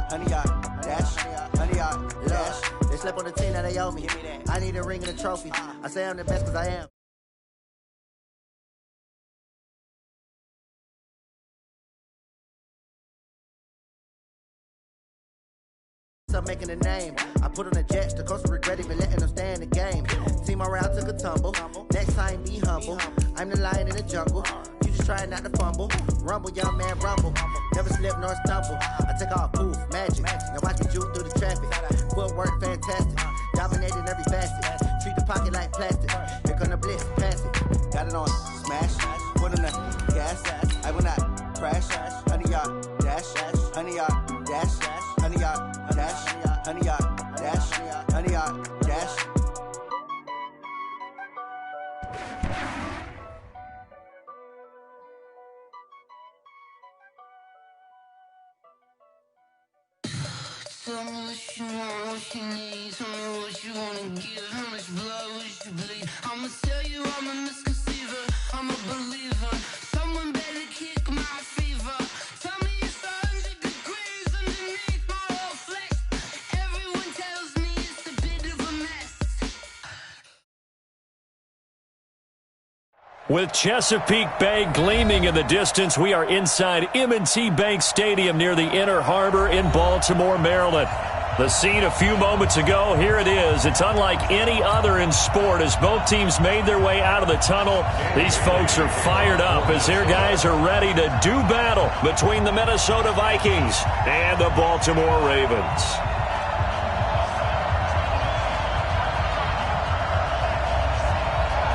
100 yard dash, 100 yard dash. They slept on the team that they owe me. I need a ring and a trophy. I say I'm the best because I am. I'm making a name. I put on the Jets. The coach regret even letting them stay in the game. Team around took a tumble. Next time be humble. I'm the lion in the jungle. You just trying not to fumble. Rumble, young man, rumble. Never slip nor stumble. I take off, poof, magic. Now watch me juke through the traffic. Footwork fantastic. Dominating every facet. Treat the pocket like plastic. Here come the blitz, pass it. Got it on, smash. Put on the gas. I will not crash. 100 yard dash. 100 yard dash. 100 yard dash. 100 yard dash. 100 yard dash. Tell me what you want, what you need. Tell me what you wanna give. How much blood would you bleed? I'ma tell you I'm a misconceiver. I'm a believer. Someone better kick my fever. Tell me it's 100 degrees underneath my whole flesh. Everyone tells me it's a bit of a mess. With Chesapeake Bay gleaming in the distance, we are inside M&T Bank Stadium near the Inner Harbor in Baltimore, Maryland. The scene a few moments ago, here it is. It's unlike any other in sport as both teams made their way out of the tunnel. These folks are fired up as their guys are ready to do battle between the Minnesota Vikings and the Baltimore Ravens.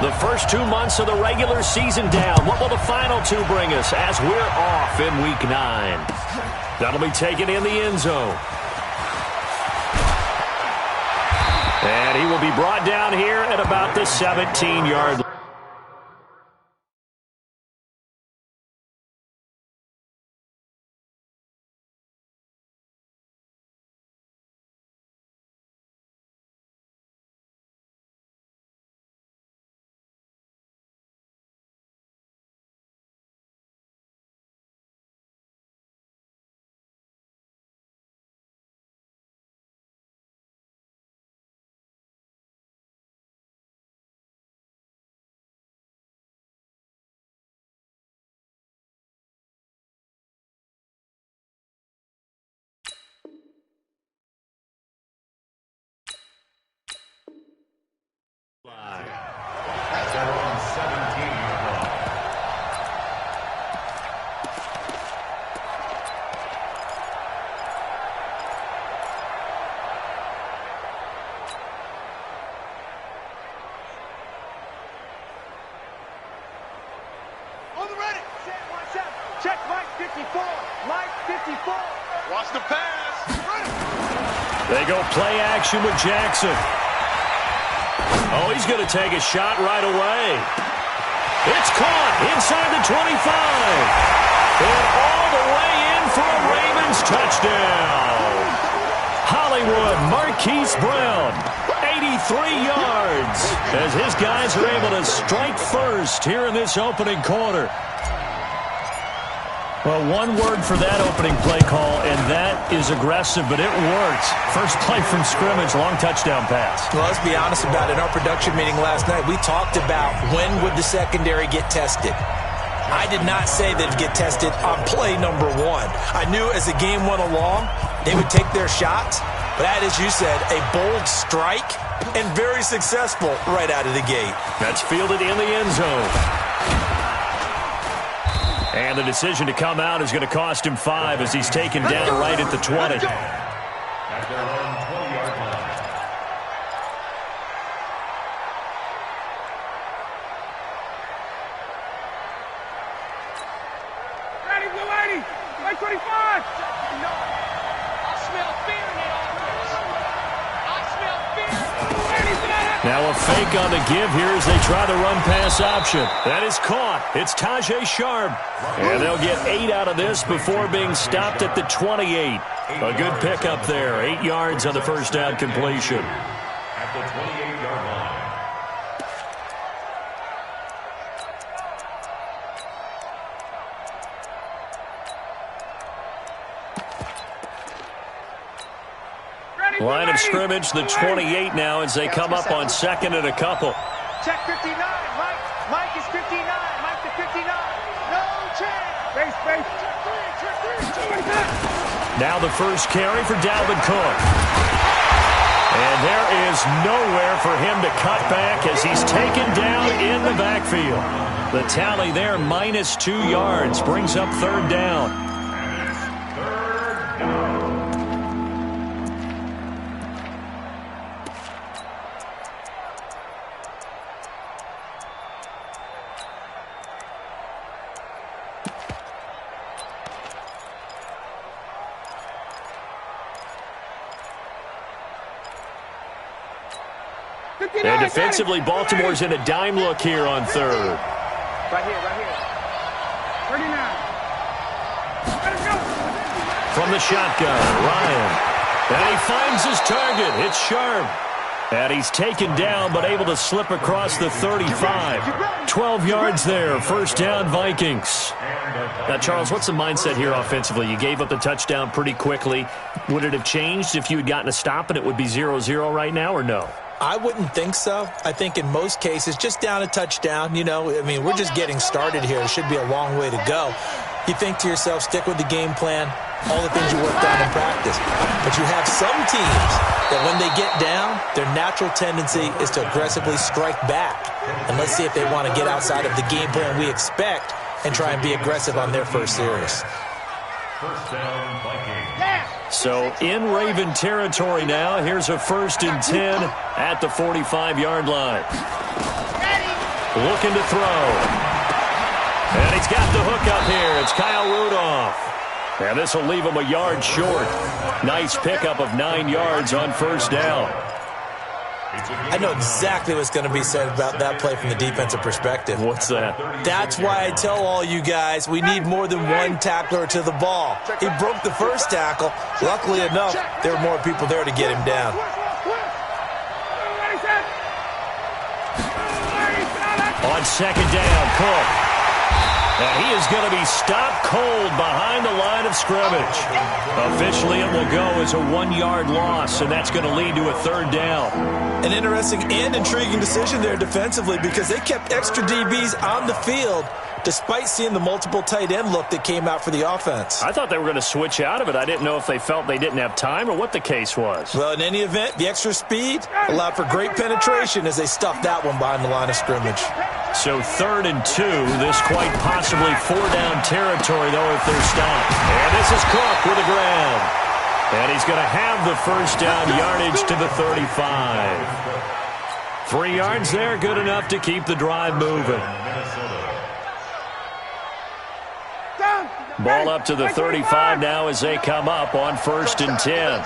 The first 2 months of the regular season down. What will the final two bring us as we're off in Week 9? That'll be taken in the end zone. And he will be brought down here at about the 17-yard line. On the ready. Set, watch out. Check Mike 54. Mike 54. Watch the pass. Ready. They go play action with Jackson. Oh, he's going to take a shot right away. It's caught inside the 25. And all the way in for a Ravens touchdown. Hollywood Marquise Brown, 83 yards, as his guys are able to strike first here in this opening quarter. Well, one word for that opening play call, and that is aggressive, but it worked. First play from scrimmage, long touchdown pass. Well, let's be honest about it. In our production meeting last night, we talked about when would the secondary get tested. I did not say they'd get tested on play number one. I knew as the game went along, they would take their shots. But that, as you said, a bold strike and very successful right out of the gate. That's fielded in the end zone. And the decision to come out is going to cost him 5 as he's taken down right at the 20. At their own 20-yard line. Ready, Blue 80. Right 25. I smell fear in that offense. I smell fear. Now a fake on the give here as they try the run pass option. That is caught. It's Tajay Sharp. And they'll get 8 out of this before being stopped at the 28. A good pickup there. 8 yards on the first down completion. At the 28-yard line. Line of scrimmage, the 28 now as they come up on second and a couple. Check 59. Mike is 59. Mike to 59. No chance. Base. Now the first carry for Dalvin Cook. And there is nowhere for him to cut back as he's taken down in the backfield. The tally there, -2 yards, brings up third down. And defensively, Baltimore's in a dime look here on third. Right here. 39. From the shotgun, Ryan. And he finds his target. It's Sharp. And he's taken down, but able to slip across the 35. 12 yards there. First down, Vikings. Now, Charles, what's the mindset here offensively? You gave up the touchdown pretty quickly. Would it have changed if you had gotten a stop and it would be 0-0 right now, or no? I wouldn't think so. I think in most cases, just down a touchdown, we're just getting started here. It should be a long way to go. You think to yourself, stick with the game plan, all the things you worked on in practice. But you have some teams that when they get down, their natural tendency is to aggressively strike back. And let's see if they want to get outside of the game plan we expect and try and be aggressive on their first series. First down, Vikings. So in Raven territory now. Here's a 1st and 10 at the 45-yard line. Looking to throw. And he's got the hook up here. It's Kyle Rudolph. And this will leave him a yard short. Nice pickup of 9 yards on first down. I know exactly what's going to be said about that play from the defensive perspective. What's that? That's why I tell all you guys we need more than one tackler to the ball. He broke the first tackle. Luckily enough, there were more people there to get him down. On second down, Cook. And he is going to be stopped cold behind the line of scrimmage. Officially, it will go as a 1-yard loss, and that's going to lead to a third down. An interesting and intriguing decision there defensively because they kept extra DBs on the field despite seeing the multiple tight end look that came out for the offense. I thought they were going to switch out of it. I didn't know if they felt they didn't have time or what the case was. Well, in any event, the extra speed allowed for great penetration as they stuffed that one behind the line of scrimmage. So 3rd and 2, this quite possibly 4-down territory, though, if they're stopped. And this is Cook with a grab. And he's going to have the first down yardage to the 35. 3 yards there, good enough to keep the drive moving. Ball up to the 35 now as they come up on 1st and 10.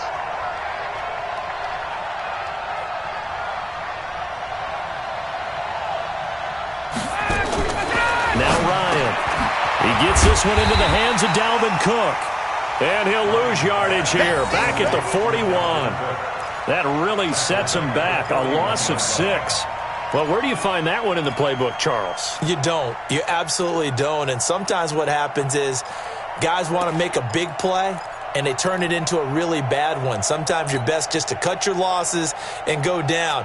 Now Ryan. He gets this one into the hands of Dalvin Cook. And he'll lose yardage here. Back at the 41. That really sets him back. A loss of 6. Well, where do you find that one in the playbook, Charles? You don't. You absolutely don't. And sometimes what happens is guys want to make a big play, and they turn it into a really bad one. Sometimes you're best just to cut your losses and go down.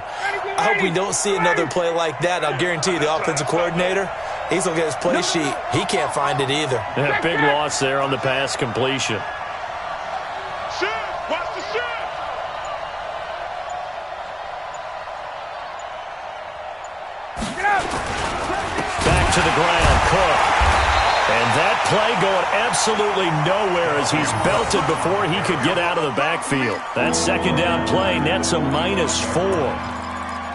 I hope we don't see another play like that. I'll guarantee you the offensive coordinator, he's looking at his play sheet. He can't find it either. Yeah, big loss there on the pass completion. Watch the shift. Back to the ground, Cook. And that play going absolutely nowhere as he's belted before he could get out of the backfield. That second down play nets a -4.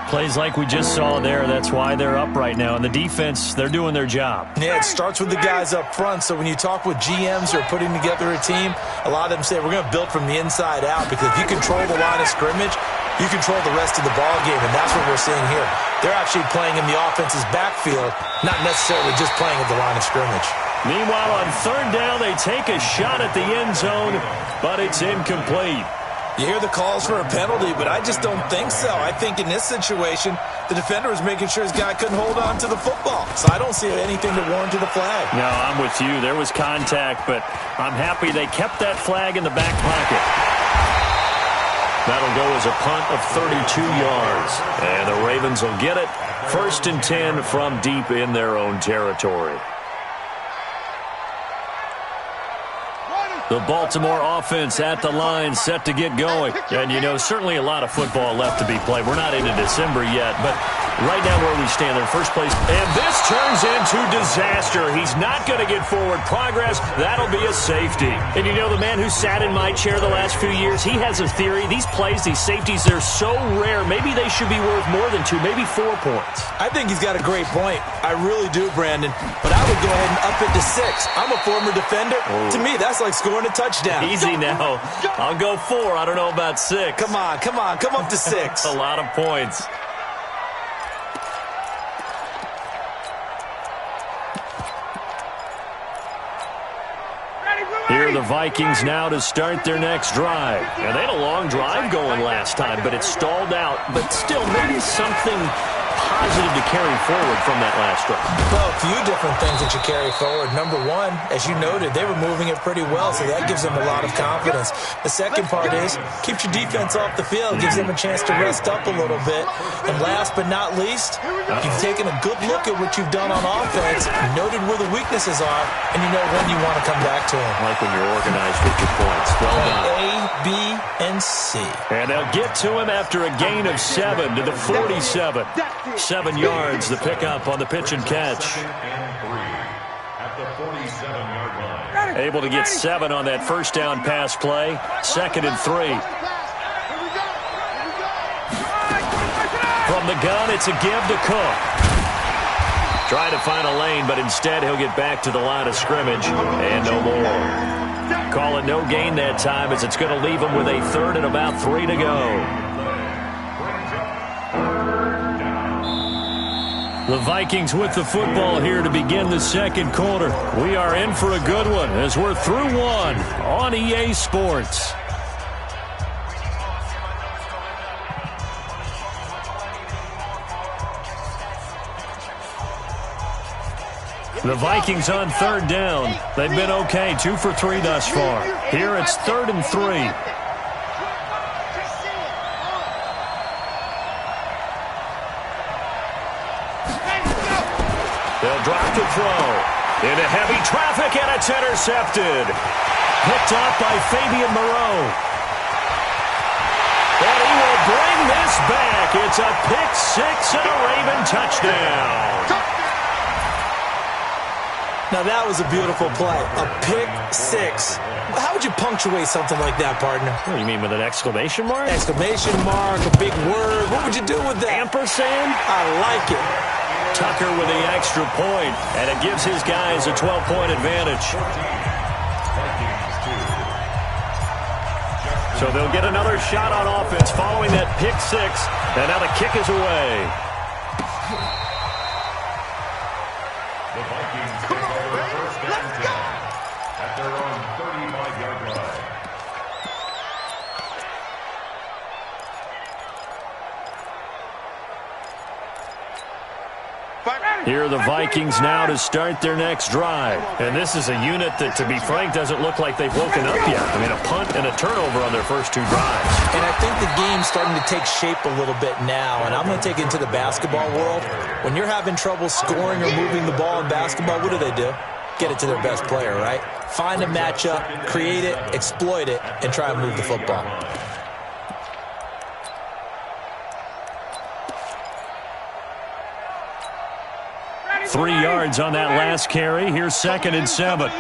Plays like we just saw there, that's why they're up right now. And the defense, they're doing their job. Yeah, it starts with the guys up front. So when you talk with GMs who are putting together a team, a lot of them say we're going to build from the inside out because if you control the line of scrimmage, you control the rest of the ball game, and that's what we're seeing here. They're actually playing in the offense's backfield, not necessarily just playing at the line of scrimmage. Meanwhile, on third down, they take a shot at the end zone, but it's incomplete. You hear the calls for a penalty, but I just don't think so. I think in this situation, the defender was making sure his guy couldn't hold on to the football. So I don't see anything that warranted a flag. No, I'm with you. There was contact, but I'm happy they kept that flag in the back pocket. That'll go as a punt of 32 yards. And the Ravens will get it. 1st and 10 from deep in their own territory. The Baltimore offense at the line, set to get going. And, you know, certainly a lot of football left to be played. We're not into December yet, but right now where we stand in first place. And this turns into disaster. He's not going to get forward progress. That'll be a safety. And, you know, the man who sat in my chair the last few years, he has a theory. These plays, these safeties, they're so rare. Maybe they should be worth more than 2, maybe 4 points. I think he's got a great point. I really do, Brandon. But I would go ahead and up it to 6. I'm a former defender. To me, that's like scoring a touchdown. Easy now. I'll go 4. I don't know about 6. Come on. Come up to 6. A lot of points. Here are the Vikings now to start their next drive. And they had a long drive going last time, but it stalled out. But still, maybe something positive to carry forward from that last drive. Well, a few different things that you carry forward. Number one, as you noted, they were moving it pretty well, so that gives them a lot of confidence. The second part is, keeps your defense off the field, gives them a chance to rest up a little bit. And last but not least, you've taken a good look at what you've done on offense, noted where the weaknesses are, and you know when you want to come back to them. I like when you're organized with your points. Well done. A, B, and C. And they'll get to him after a gain of 7 to the 47. 7 yards, the pickup on the pitch and catch. At the 47-yard line. Able to get 7 on that first down pass play. 2nd and 3. From the gun, it's a give to Cook. Trying to find a lane, but instead he'll get back to the line of scrimmage and no more. Call it no gain that time, as it's going to leave him with a 3rd and about 3 to go. The Vikings with the football here to begin the second quarter. We are in for a good one as we're through 1 on EA Sports. The Vikings on 3rd down. They've been okay, 2 for 3 thus far. Here it's 3rd and 3. They'll drop to throw. Into heavy traffic, and it's intercepted. Picked up by Fabian Moreau. And he will bring this back. It's a pick 6 and a Raven touchdown. Now that was a beautiful play. A pick 6. How would you punctuate something like that, partner? What do you mean, with an exclamation mark? Exclamation mark, a big word. What would you do with that? Ampersand? I like it. Tucker with the extra point, and it gives his guys a 12-point advantage. So they'll get another shot on offense following that pick 6, and now the kick is away. The Vikings take over 1st and 10 at their own 35-yard line. Here are the Vikings now to start their next drive. And this is a unit that, to be frank, doesn't look like they've woken up yet. I mean, a punt and a turnover on their first 2 drives. And I think the game's starting to take shape a little bit now. And I'm going to take it into the basketball world. When you're having trouble scoring or moving the ball in basketball, what do? Get it to their best player, right? Find a matchup, create it, exploit it, and try and move the football. Three yards on that last carry. Here's 2nd and 7.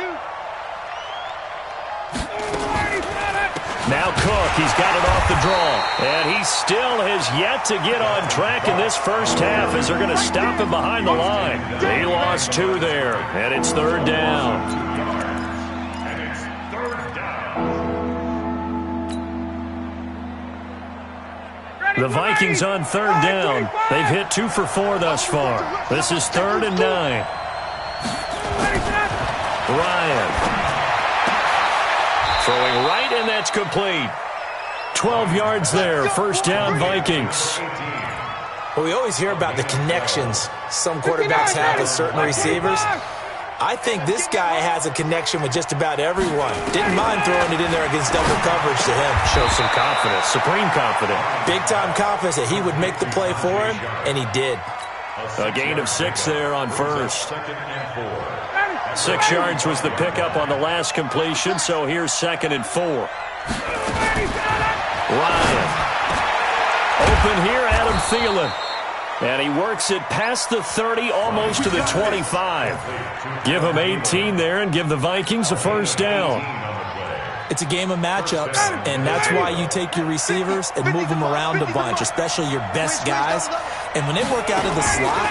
Now Cook, he's got it off the draw. And he still has yet to get on track in this first half as they're going to stop him behind the line. He lost 2 there, and it's 3rd down. The Vikings on 3rd down. They've hit 2 for 4 thus far. This is 3rd and 9. Ryan. Throwing right, and that's complete. 12 yards there. 1st down, Vikings. Well, we always hear about the connections some quarterbacks have with certain receivers. I think this guy has a connection with just about everyone. Didn't mind throwing it in there against double coverage to him. Shows some confidence, supreme confidence. Big-time confidence that he would make the play for him, and he did. A gain of 6 there on first. 6 yards was the pickup on the last completion, so here's 2nd and 4. Ryan. Open here, Adam Thielen. And he works it past the 30, almost to the 25. Give him 18 there and give the Vikings a first down. It's a game of matchups, and that's why you take your receivers and move them around a bunch, especially your best guys. And when they work out of the slot,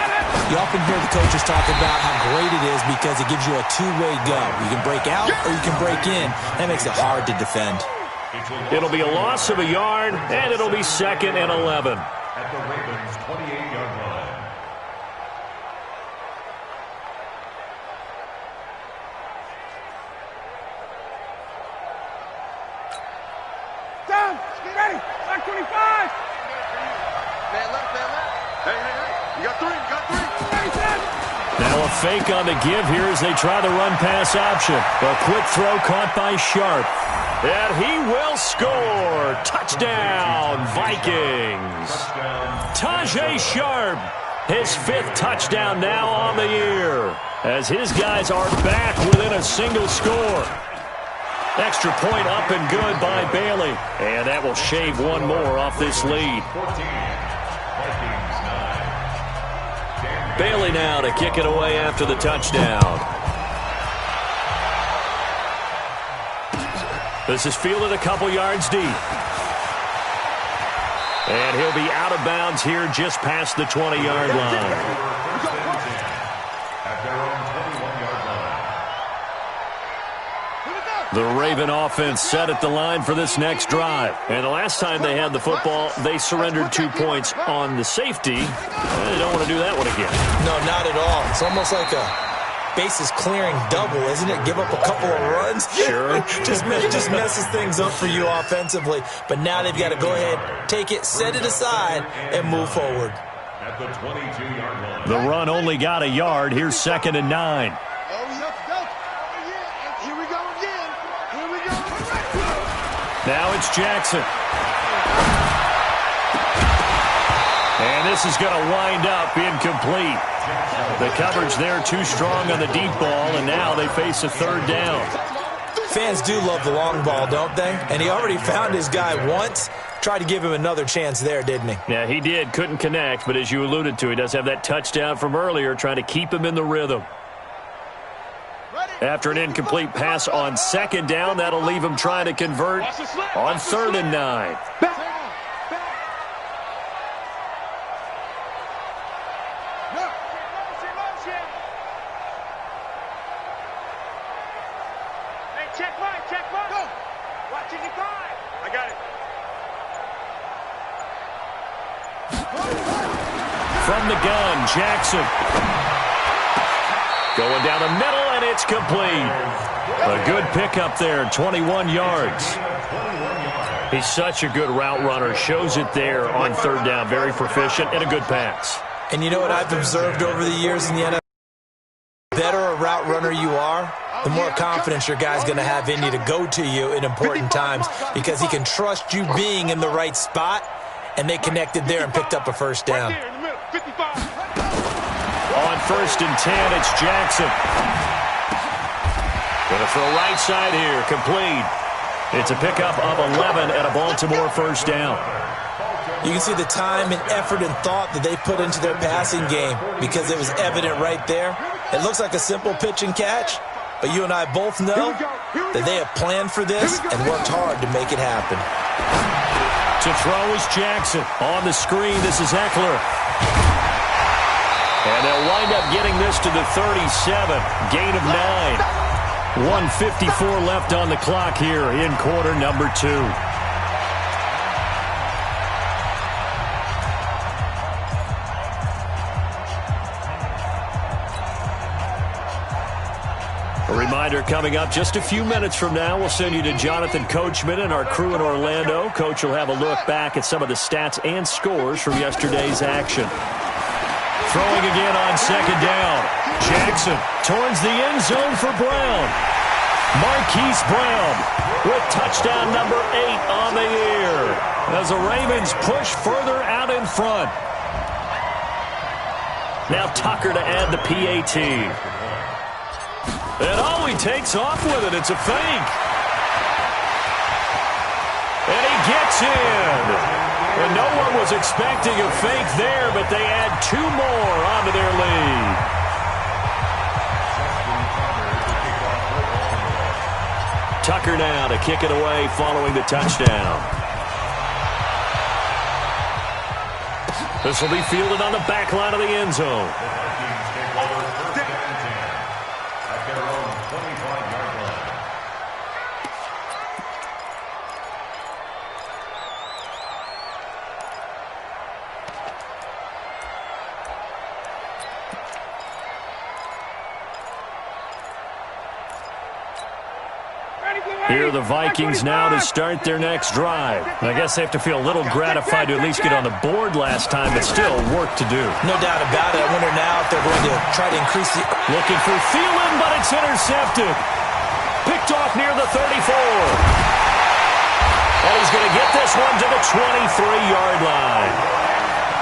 you often hear the coaches talk about how great it is because it gives you a two-way go. You can break out or you can break in. That makes it hard to defend. It'll be a loss of a yard, and it'll be 2nd and 11. At the Ravens' 28-yard line. Down. Get ready. Back 25. Man left. Hey. You got 3. Now a fake on the give here as they try the run-pass option. A quick throw caught by Sharp. And he will score. Touchdown, Vikings. Tajay Sharp, his 5th touchdown now on the year, as his guys are back within a single score. Extra point up and good by Bailey. And that will shave one more off this lead. Bailey now to kick it away after the touchdown. This is fielded a couple yards deep. And he'll be out of bounds here just past the 20-yard line. At their own 21-yard line. The Raven offense set at the line for this next drive. And the last time they had the football, they surrendered 2 points on the safety. They don't want to do that one again. No, not at all. It's almost like a bases clearing double, isn't it? Give up a couple of runs. Sure. just messes things up for you offensively. But now they've got to go ahead, take it, set it aside, and move forward. At the 22-yard line. The run only got a yard. Here's 2nd and 9. Now it's Jackson. And this is going to wind up incomplete. The coverage there too strong on the deep ball, and now they face a 3rd down. Fans do love the long ball, don't they? And he already found his guy once. Tried to give him another chance there, didn't he? Yeah, he did. Couldn't connect, but as you alluded to, he does have that touchdown from earlier, trying to keep him in the rhythm. After an incomplete pass on 2nd down, that'll leave him trying to convert on 3rd and 9. Check right. Go. Watching you five. I got it. From the gun, Jackson. Going down the middle, and it's complete. A good pickup there, 21 yards. He's such a good route runner. Shows it there on 3rd down. Very proficient and a good pass. And you know what I've observed over the years in the NFL? The better a route runner you are, the more confidence your guy's going to have in you to go to you in important times because he can trust you being in the right spot, and they connected there and picked up a 1st down. On 1st and 10, it's Jackson. Going to throw right side here, complete. It's a pickup of 11 and a Baltimore 1st down. You can see the time and effort and thought that they put into their passing game because it was evident right there. It looks like a simple pitch and catch, but you and I both know that they have planned for this and worked hard to make it happen. To throw is Jackson. On the screen, this is Eckler. And they'll wind up getting this to the 37. Gain of 9. 1:54 left on the clock here in quarter number 2. A reminder coming up just a few minutes from now, we'll send you to Jonathan Coachman and our crew in Orlando. Coach will have a look back at some of the stats and scores from yesterday's action. Throwing again on second down. Jackson turns the end zone for Brown. Marquise Brown with touchdown number 8 on the year as the Ravens push further out in front. Now Tucker to add the PAT. And he takes off with it. It's a fake. And he gets in. And no one was expecting a fake there, but they add 2 more onto their lead. Tucker now to kick it away following the touchdown. This will be fielded on the back line of the end zone. Here are the Vikings now to start their next drive. I guess they have to feel a little gratified to at least get on the board last time, but still work to do. No doubt about it. I wonder now if they're going to try to increase the... Looking for Thielen, but it's intercepted. Picked off near the 34. And he's going to get this one to the 23-yard line.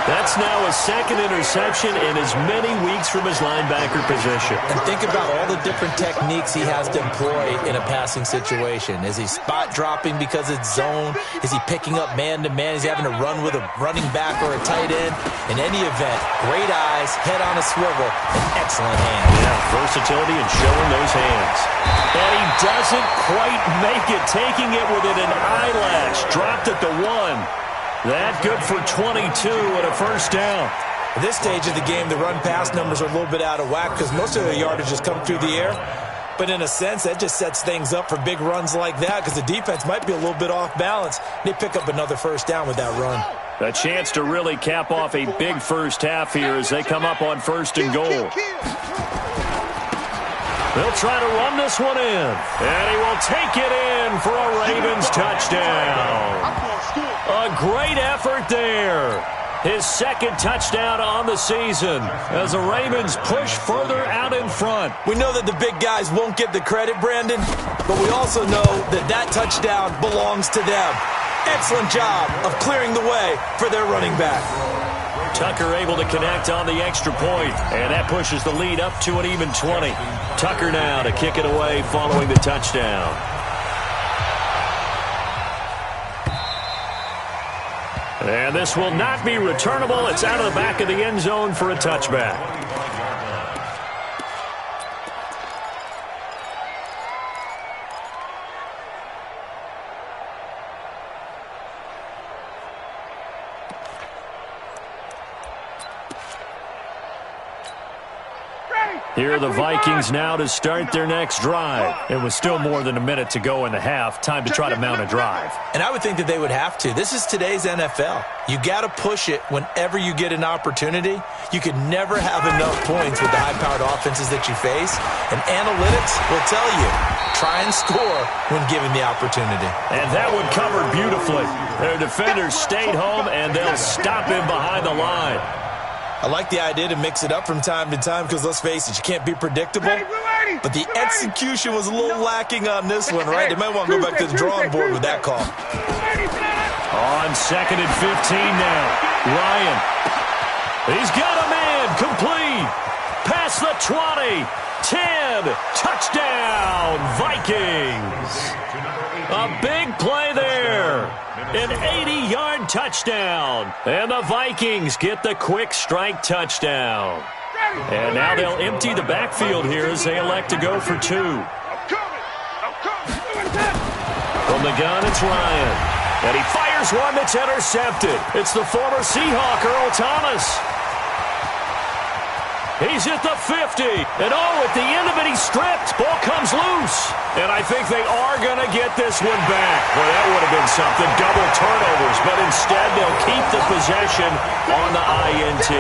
That's now a second interception in as many weeks from his linebacker position. And think about all the different techniques he has to employ in a passing situation. Is he spot dropping because it's zone? Is he picking up man-to-man? Is he having to run with a running back or a tight end? In any event, great eyes, head on a swivel, and excellent hands. Yeah, versatility and showing those hands. And he doesn't quite make it, taking it within an eyelash. Dropped at the 1. That good for 22 and a first down. At this stage of the game, the run-pass numbers are a little bit out of whack because most of their yardage has come through the air. But in a sense, that just sets things up for big runs like that because the defense might be a little bit off balance. They pick up another first down with that run. A chance to really cap off a big first half here as they come up on first and goal. They'll try to run this one in. And he will take it in for a Ravens touchdown. A great effort there. His second touchdown on the season as the Ravens push further out in front. We know that the big guys won't get the credit, Brandon, but we also know that that touchdown belongs to them. Excellent job of clearing the way for their running back. Tucker able to connect on the extra point, and that pushes the lead up to an even 20. Tucker now to kick it away following the touchdown. And this will not be returnable. It's out of the back of the end zone for a touchback. Here are the Vikings now to start their next drive. It was still more than a minute to go in the half. Time to try to mount a drive. And I would think that they would have to. This is today's NFL. You got to push it whenever you get an opportunity. You could never have enough points with the high-powered offenses that you face. And analytics will tell you, try and score when given the opportunity. And that one covered beautifully. Their defenders stayed home, and they'll stop him behind the line. I like the idea to mix it up from time to time because, let's face it, you can't be predictable. But the execution was a little lacking on this one, right? They might want to go back to the drawing board with that call. On second and 15 now. Ryan. He's got a man. Complete. Past the 20. 10. Touchdown, Vikings. A big play there. An 80-yard touchdown. And the Vikings get the quick strike touchdown. And now they'll empty the backfield here as they elect to go for 2. From the gun, it's Ryan. And he fires one that's intercepted. It's the former Seahawk, Earl Thomas. He's at the 50. And at the end of it, he's stripped. Ball comes loose. And I think they are going to get this one back. Well, that would have been something. Double turnovers. But instead, they'll keep the possession on the INT.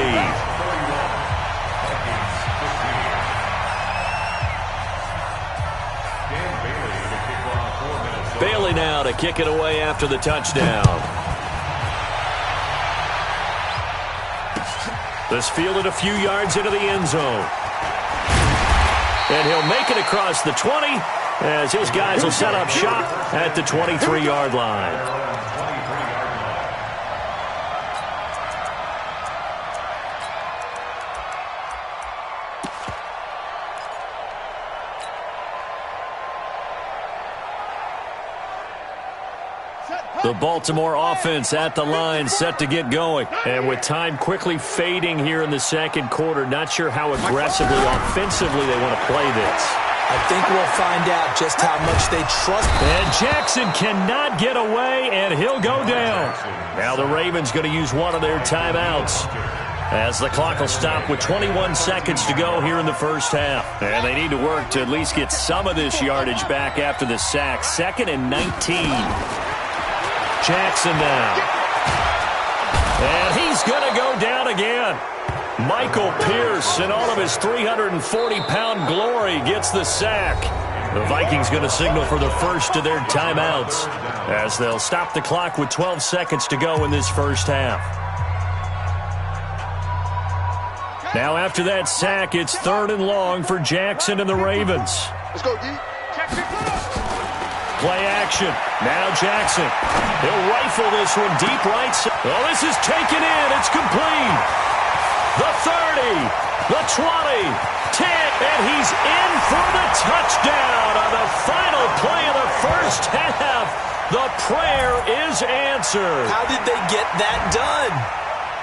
Bailey now to kick it away after the touchdown. This fielded a few yards into the end zone. And he'll make it across the 20 as his guys will set up shop at the 23-yard line. The Baltimore offense at the line set to get going. And with time quickly fading here in the second quarter, not sure how aggressively, offensively they want to play this. I think we'll find out just how much they trust. And Jackson cannot get away, and he'll go down. Now the Ravens going to use one of their timeouts, as the clock will stop with 21 seconds to go here in the first half. And they need to work to at least get some of this yardage back after the sack. 2nd and 19. Jackson now. And he's going to go down again. Michael Pierce, in all of his 340-pound glory, gets the sack. The Vikings going to signal for the first of their timeouts, as they'll stop the clock with 12 seconds to go in this first half. Now after that sack, it's 3rd and long for Jackson and the Ravens. Let's go, D. Play action. Now Jackson. He'll rifle this one deep right side. Oh, this is taken in. It's complete. The 30, the 20, 10, and he's in for the touchdown on the final play of the first half. The prayer is answered. How did they get that done?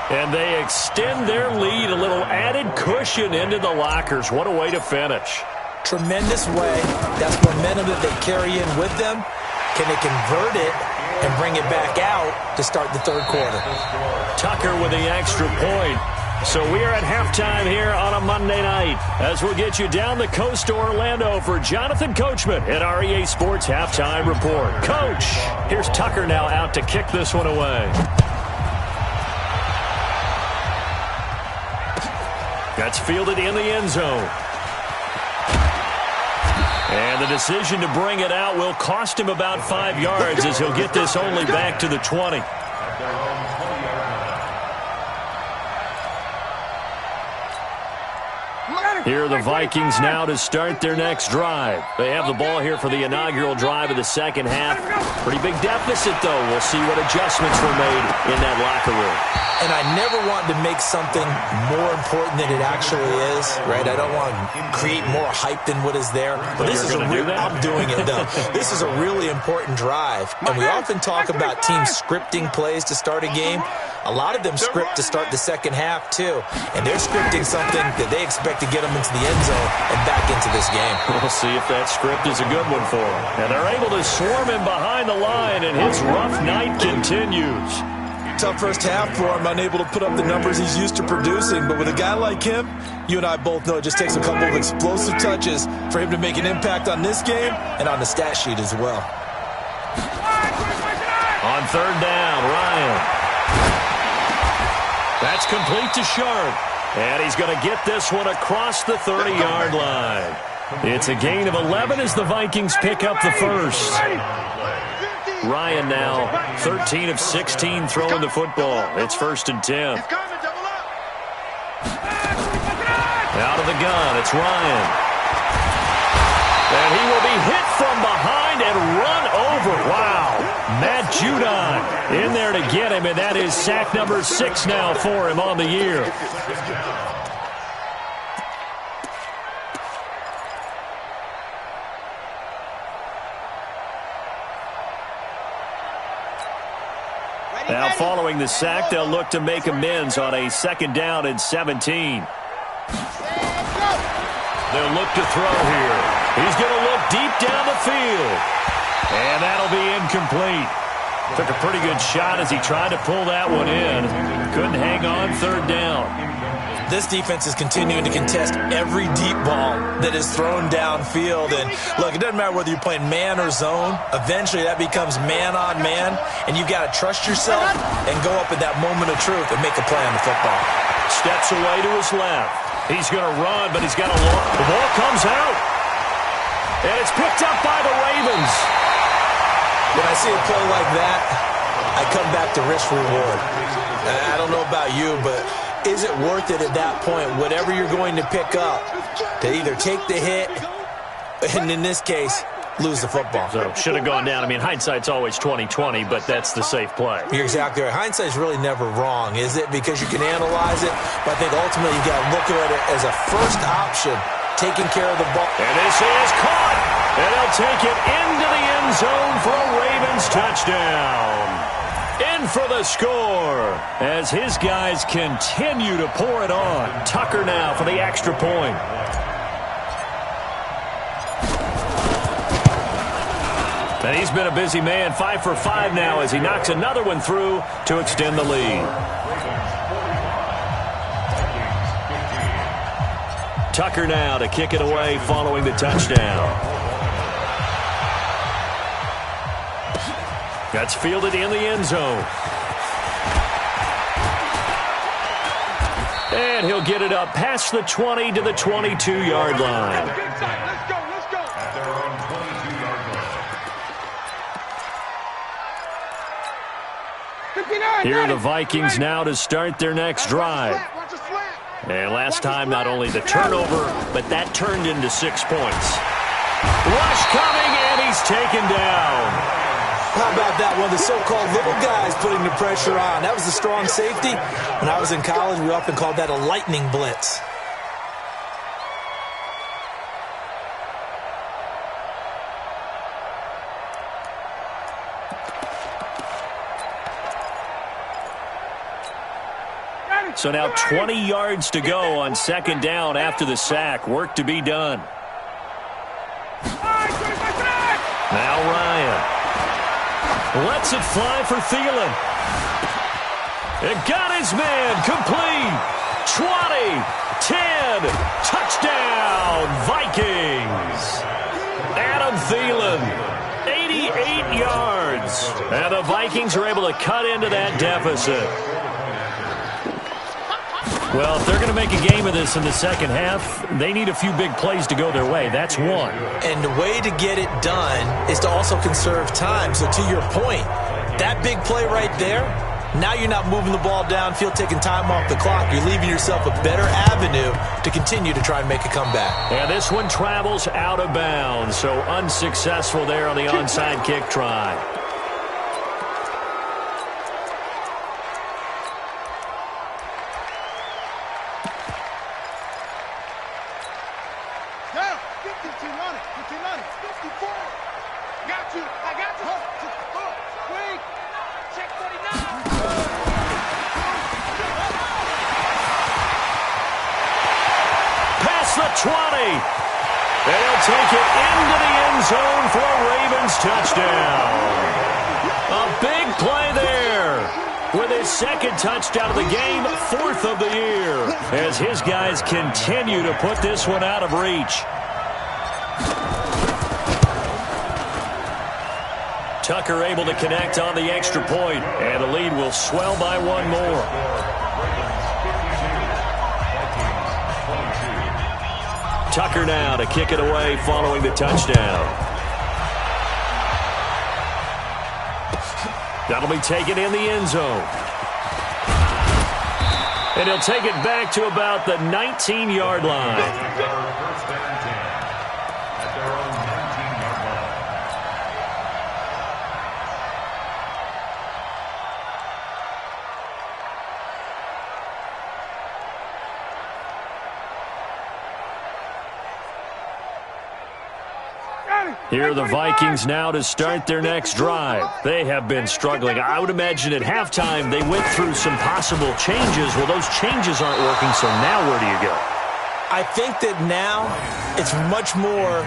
And they extend their lead, a little added cushion into the lockers. What a way to finish. Tremendous way. That's momentum that they carry in with them. Can they convert it and bring it back out to start the third quarter? Tucker with the extra point. So we are at halftime here on a Monday night, as we'll get you down the coast to Orlando for Jonathan Coachman at our EA Sports Halftime Report. Coach, here's Tucker now out to kick this one away. That's fielded in the end zone. And the decision to bring it out will cost him about 5 yards, as he'll get this only back to the 20. Here are the Vikings now to start their next drive. They have the ball here for the inaugural drive of the second half. Pretty big deficit, though. We'll see what adjustments were made in that locker room. And I never want to make something more important than it actually is, right? I don't want to create more hype than what is there. But this is I'm doing it, though. This is a really important drive. And we often talk about teams scripting plays to start a game. A lot of them script to start the second half, too. And they're scripting something that they expect to get them into the end zone and back into this game. We'll see if that script is a good one for him. And they're able to swarm him behind the line, and his rough night continues. Tough first half for him, unable to put up the numbers he's used to producing. But with a guy like him, you and I both know it just takes a couple of explosive touches for him to make an impact on this game and on the stat sheet as well. On 3rd down, Ryan. That's complete to Sharp. And he's going to get this one across the 30-yard line. It's a gain of 11 as the Vikings pick up the first. Ryan now 13 of 16 throwing the football. It's 1st and 10. Out of the gun, it's Ryan. And he will be hit from behind and run over. Wow. Matt Judon in there to get him, and that is sack number 6 now for him on the year. Now following the sack, they'll look to make amends on a 2nd down and 17. They'll look to throw here. He's going to look deep down the field. And that'll be incomplete. Took a pretty good shot as he tried to pull that one in. Couldn't hang on 3rd down. This defense is continuing to contest every deep ball that is thrown downfield. And, look, it doesn't matter whether you're playing man or zone. Eventually that becomes man on man, and you've got to trust yourself and go up at that moment of truth and make a play on the football. Steps away to his left. He's going to run, but he's got a look. The ball comes out. And it's picked up by the Ravens. When I see a play like that, I come back to risk reward. I don't know about you, but is it worth it at that point, whatever you're going to pick up, to either take the hit, and in this case, lose the football? So should have gone down. I mean, hindsight's always 20/20, but that's the safe play. You're exactly right. Hindsight's really never wrong, is it? Because you can analyze it, but I think ultimately you got to look at it as a first option, taking care of the ball. And this is caught, and they'll take it into the end zone for a Ravens touchdown. In for the score as his guys continue to pour it on. Tucker now for the extra point. And he's been a busy man, 5 for 5 now as he knocks another one through to extend the lead. Tucker now to kick it away following the touchdown. That's fielded in the end zone. And he'll get it up past the 20 to the 22-yard line. Let's go. At their own 22-yard line. Here are the Vikings now to start their next drive. And last time, not only the turnover, but that turned into 6 points. Rush coming, and he's taken down. How about that one? The so-called little guys putting the pressure on. That was the strong safety. When I was in college, we often called that a lightning blitz. So now 20 yards to go on second down after the sack. Work to be done. Now Ryan lets it fly for Thielen. It got his man complete. 20, 10, touchdown, Vikings. Adam Thielen, 88 yards. And the Vikings are able to cut into that deficit. Well, if they're going to make a game of this in the second half, they need a few big plays to go their way. That's one. And the way to get it done is to also conserve time. So to your point, that big play right there, now you're not moving the ball downfield, taking time off the clock. You're leaving yourself a better avenue to continue to try and make a comeback. And this one travels out of bounds, so unsuccessful there on the onside kick try. The 20. They'll take it into the end zone for a Ravens touchdown. A big play there with his second touchdown of the game, 4th of the year, as his guys continue to put this one out of reach. Tucker able to connect on the extra point, and the lead will swell by one more. Tucker now to kick it away following the touchdown. That'll be taken in the end zone. And he'll take it back to about the 19-yard line. First and 10 at their own 19-yard line. Here are the Vikings now to start their next drive. They have been struggling. I would imagine at halftime they went through some possible changes. Well, those changes aren't working, so now where do you go? I think that now it's much more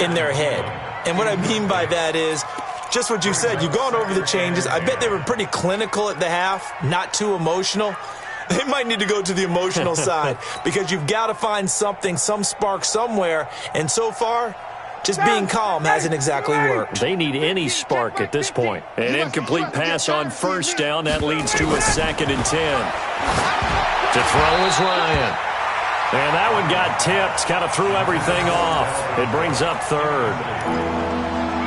in their head. And what I mean by that is just what you said. You've gone over the changes. I bet they were pretty clinical at the half, not too emotional. They might need to go to the emotional side because you've got to find something, some spark somewhere. And so far, just being calm hasn't exactly worked. They need any spark at this point. An incomplete pass on first down. That leads to a 2nd and 10. To throw is Ryan. And that one got tipped. Kind of threw everything off. It brings up 3rd.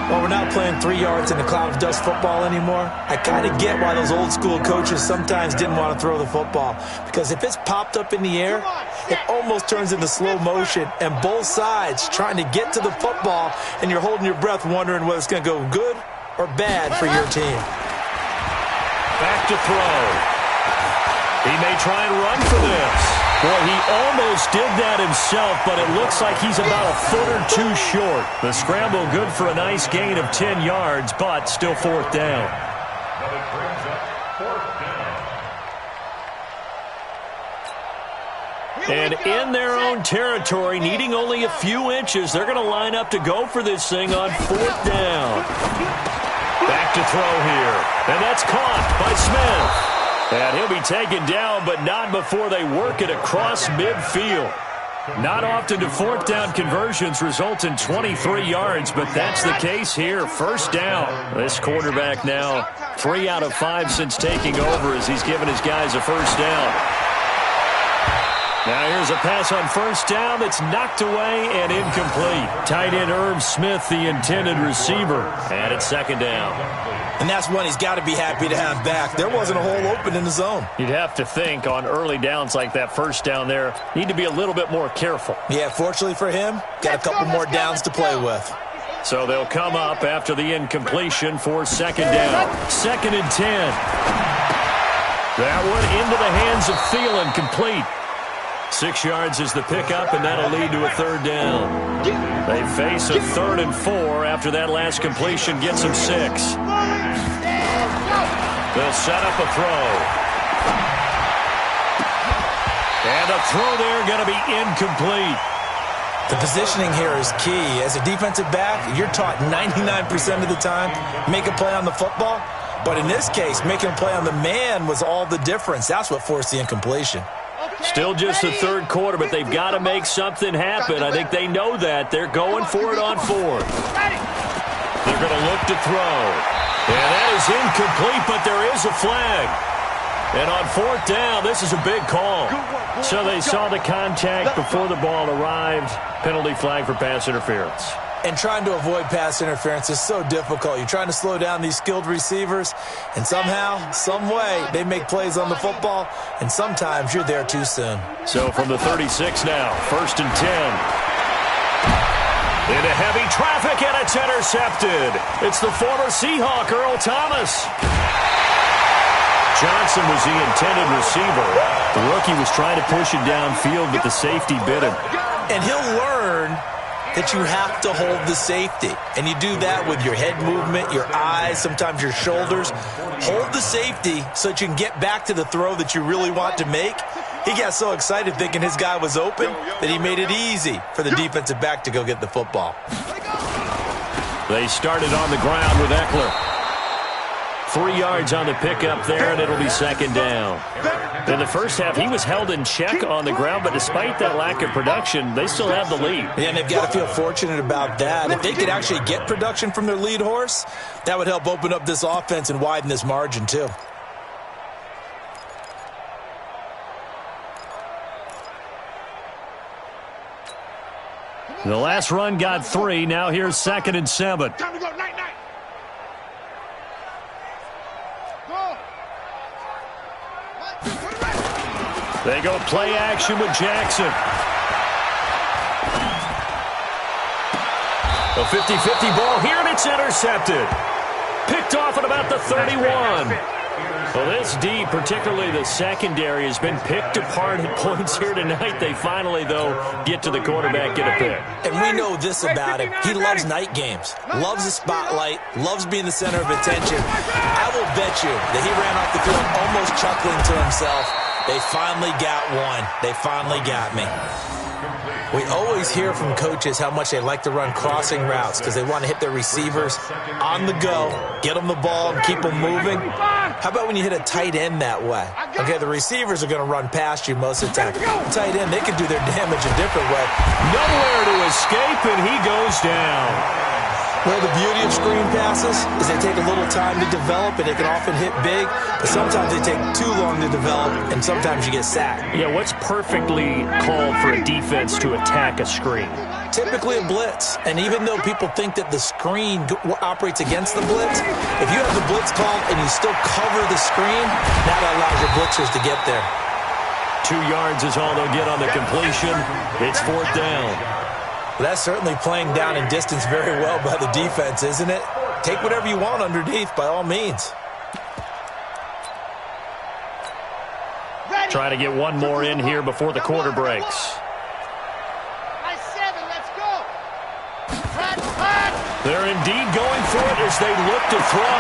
Well, we're not playing 3 yards in a cloud of dust football anymore. I kind of get why those old school coaches sometimes didn't want to throw the football, because if it's popped up in the air, it almost turns into slow motion, and both sides trying to get to the football, and you're holding your breath wondering whether it's going to go good or bad for your team. Back to throw. He may try and run for this. Boy, he almost did that himself, but it looks like he's about a foot or two short. The scramble good for a nice gain of 10 yards, but still fourth down. But it brings up fourth down. And in their own territory, needing only a few inches, they're going to line up to go for this thing on fourth down. Back to throw here. And that's caught by Smith. And he'll be taken down, but not before they work it across midfield. Not often do fourth down conversions result in 23 yards, but that's the case here. First down. This quarterback now 3 out of 5 since taking over as he's given his guys a first down. Now here's a pass on first down that's knocked away and incomplete. Tight end Irv Smith, the intended receiver. And it's second down. And that's one he's got to be happy to have back. There wasn't a hole open in the zone. You'd have to think on early downs like that first down there, need to be a little bit more careful. Yeah, fortunately for him, got a couple more downs to play with. So they'll come up after the incompletion for second down. 2nd and 10. That one into the hands of Thielen, complete. 6 yards is the pickup, and that'll lead to a third down. They face a 3rd and 4 after that last completion gets them 6. They'll set up a throw. And a throw there going to be incomplete. The positioning here is key. As a defensive back, you're taught 99% of the time, make a play on the football. But in this case, making a play on the man was all the difference. That's what forced the incompletion. Still just the third quarter, but they've got to make something happen. I think they know that. They're going for it on fourth. They're going to look to throw. And that is incomplete, but there is a flag. And on fourth down, this is a big call. So they saw the contact before the ball arrived. Penalty flag for pass interference. And trying to avoid pass interference is so difficult. You're trying to slow down these skilled receivers, and somehow, some way, they make plays on the football, and sometimes you're there too soon. So from the 36 now, 1st and 10. Into heavy traffic, and it's intercepted. It's the former Seahawk, Earl Thomas. Johnson was the intended receiver. The rookie was trying to push it downfield, but the safety bit him. And he'll learn that you have to hold the safety. And you do that with your head movement, your eyes, sometimes your shoulders. Hold the safety so that you can get back to the throw that you really want to make. He got so excited thinking his guy was open that he made it easy for the defensive back to go get the football. They started on the ground with Eckler. 3 yards on the pickup there, and it'll be second down. In the first half, he was held in check on the ground, but despite that lack of production, they still have the lead. Yeah, and they've got to feel fortunate about that. If they could actually get production from their lead horse, that would help open up this offense and widen this margin too. The last run got 3. Now here's 2nd and 7. Time to go, night, night. They go play action with Jackson. A 50-50 ball here, and it's intercepted. Picked off at about the 31. Well, this D, particularly the secondary, has been picked apart at points here tonight. They finally, though, get to the quarterback, get a pick. And we know this about him. He loves night games, loves the spotlight, loves being the center of attention. I will bet you that he ran off the field almost chuckling to himself. They finally got one. They finally got me. We always hear from coaches how much they like to run crossing routes because they want to hit their receivers on the go, get them the ball, and keep them moving. How about when you hit a tight end that way? Okay, the receivers are going to run past you most of the time. The tight end, they can do their damage a different way. Nowhere to escape, and he goes down. Well, the beauty of screen passes is they take a little time to develop, and they can often hit big, but sometimes they take too long to develop, and sometimes you get sacked. Yeah, what's perfectly called for a defense to attack a screen? typically a blitz. And even though people think that the screen operates against the blitz, if you have the blitz called and you still cover the screen, now that allows your blitzers to get there. 2 yards is all they'll get on the completion. It's 4th down. Well, that's certainly playing down in distance very well by the defense, isn't it? Take whatever you want underneath by all means. Trying to get one more in here before the quarter breaks. They're indeed going for it as they look to throw.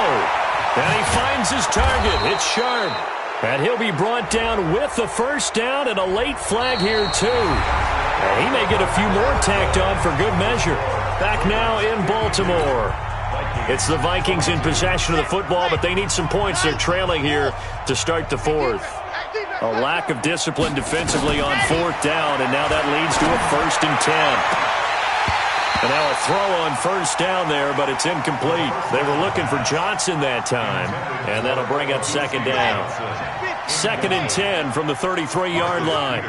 And he finds his target. It's Sharp. And he'll be brought down with the first down and a late flag here, too. And he may get a few more tacked on for good measure. Back now in Baltimore. It's the Vikings in possession of the football, but they need some points. They're trailing here to start the 4th. A lack of discipline defensively on 4th down, and now that leads to a 1st and 10. And now a throw on 1st down there, but it's incomplete. They were looking for Johnson that time, and that'll bring up 2nd down. 2nd and 10 from the 33-yard line.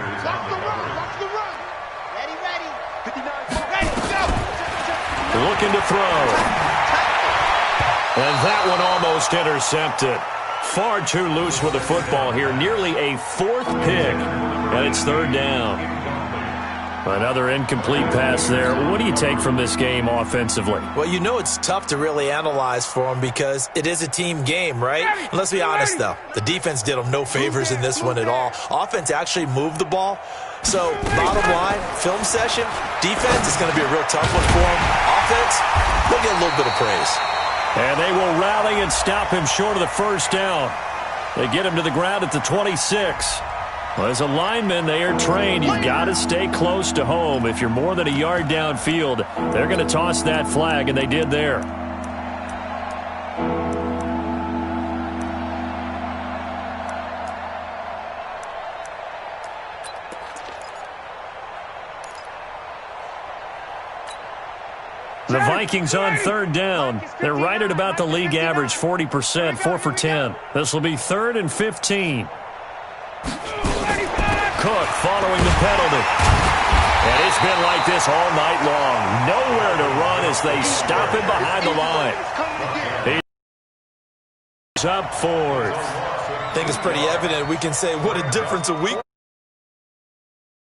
Looking to throw. And that one almost intercepted. Far too loose with the football here. Nearly a 4th pick, and it's 3rd down. Another incomplete pass there. What do you take from this game offensively? Well, you know it's tough to really analyze for them because it is a team game, right? And let's be honest, though. The defense did them no favors in this one at all. Offense actually moved the ball. So, bottom line, film session, defense is going to be a real tough one for them. Offense, they'll get a little bit of praise. And they will rally and stop him short of the 1st down. They get him to the ground at the 26. Well, as a lineman, they are trained. You've got to stay close to home. If you're more than a yard downfield, they're going to toss that flag, and they did there. The Vikings on 3rd down. They're right at about the league average, 40%, 4 for 10. This will be 3rd and 15. Cook following the penalty. And it's been like this all night long. Nowhere to run as they stop him behind the line. He's up 4th. I think it's pretty evident we can say what a difference a week